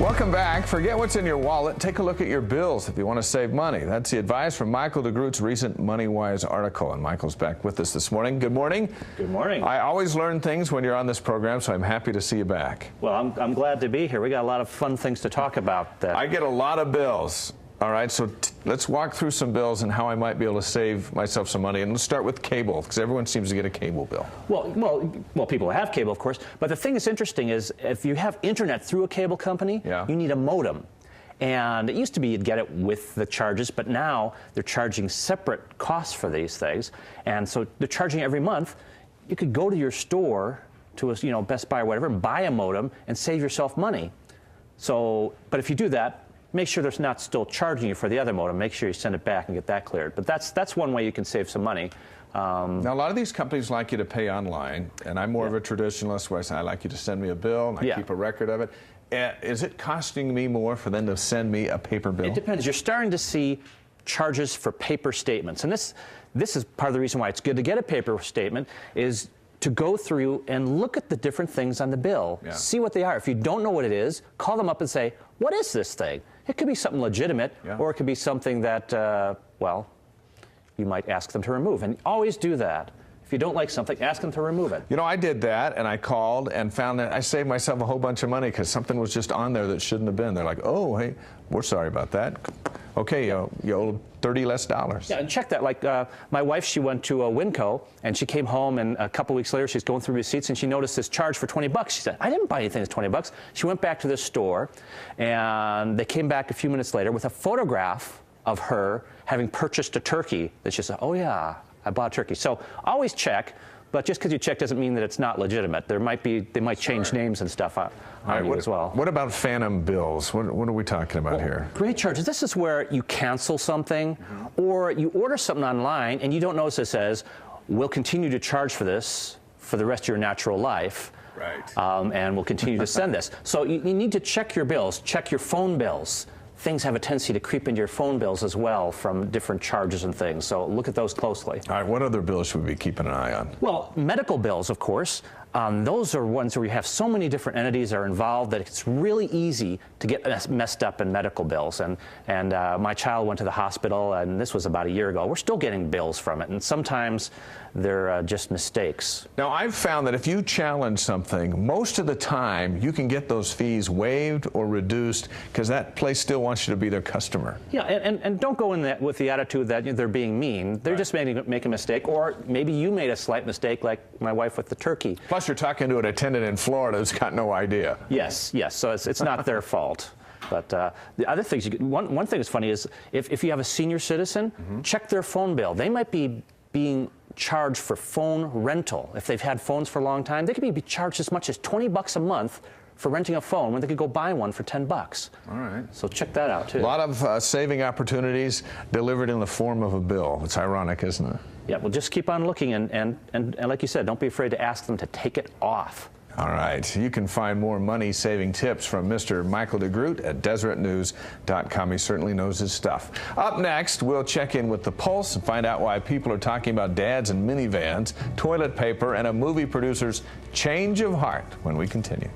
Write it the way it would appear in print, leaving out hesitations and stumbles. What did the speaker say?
Welcome back. Forget what's in your wallet. Take a look at your bills if you want to save money. That's the advice from Michael DeGroot's recent MoneyWise article. And Michael's back with us this morning. Good morning. Good morning. I always learn things when you're on this program, so I'm happy to see you back. Well, I'm glad to be here. We got a lot of fun things to talk about. I get a lot of bills. All right, so let's walk through some bills and how I might be able to save myself some money. And let's start with cable, because everyone seems to get a cable bill. Well, people have cable, of course. But the thing that's interesting is if you have internet through a cable company, you need a modem. And it used to be you'd get it with the charges, but now they're charging separate costs for these things. And so they're charging every month. You could go to your store, to a Best Buy or whatever, and buy a modem and save yourself money. So, but if you do that, make sure they're not still charging you for the other modem. Make sure you send it back and get that cleared. But that's one way you can save some money. Now, a lot of these companies like you to pay online, and I'm more of a traditionalist where I say I like you to send me a bill, and I keep a record of it. Is it costing me more for them to send me a paper bill? It depends. You're starting to see charges for paper statements. And this is part of the reason why it's good to get a paper statement, is to go through and look at the different things on the bill, see what they are. If you don't know what it is, call them up and say, what is this thing? It could be something legitimate, or it could be something that, well, you might ask them to remove. And always do that. If you don't like something, ask them to remove it. You know, I did that, and I called and found that I saved myself a whole bunch of money because something was just on there that shouldn't have been. They're like, oh, hey, we're sorry about that. Okay, you owe $30 less. Yeah, and check that. Like my wife, she went to a Winco, and she came home, and a couple weeks later, she's going through receipts, and she noticed this charge for $20. She said, I didn't buy anything that's $20. She went back to the store, and they came back a few minutes later with a photograph of her having purchased a turkey that she said, oh, yeah, I bought a turkey. So always check, but just because you check doesn't mean that it's not legitimate. They might change names and stuff on you as well. What about phantom bills? What are we talking about here? Great charges. This is where you cancel something, or you order something online and you don't notice it says, we'll continue to charge for this for the rest of your natural life. Right. And we'll continue to send this. So you need to check your bills, check your phone bills. Things have a tendency to creep into your phone bills as well from different charges and things. So look at those closely. All right, what other bills should we be keeping an eye on? Well, medical bills, of course. Those are ones where you have so many different entities are involved that it's really easy to get messed up in medical bills. And my child went to the hospital, and this was about a year ago. We're still getting bills from it, and sometimes they're just mistakes. Now, I've found that if you challenge something, most of the time you can get those fees waived or reduced because that place still wants you to be their customer. Yeah, and don't go in that with the attitude that they're being mean. They're just make a mistake, or maybe you made a slight mistake like my wife with the turkey. Plus, you're talking to an attendant in Florida who's got no idea. Yes, so it's not their fault. But the other things, one thing that's funny is if you have a senior citizen, check their phone bill. They might be being charged for phone rental. If they've had phones for a long time, they could be charged as much as $20 a month for renting a phone when they could go buy one for $10. All right. So check that out, too. A lot of saving opportunities delivered in the form of a bill. It's ironic, isn't it? Yeah, well, just keep on looking, and like you said, don't be afraid to ask them to take it off. All right. You can find more money-saving tips from Mr. Michael DeGroot at DeseretNews.com. He certainly knows his stuff. Up next, we'll check in with the Pulse and find out why people are talking about dads and minivans, toilet paper, and a movie producer's change of heart when we continue.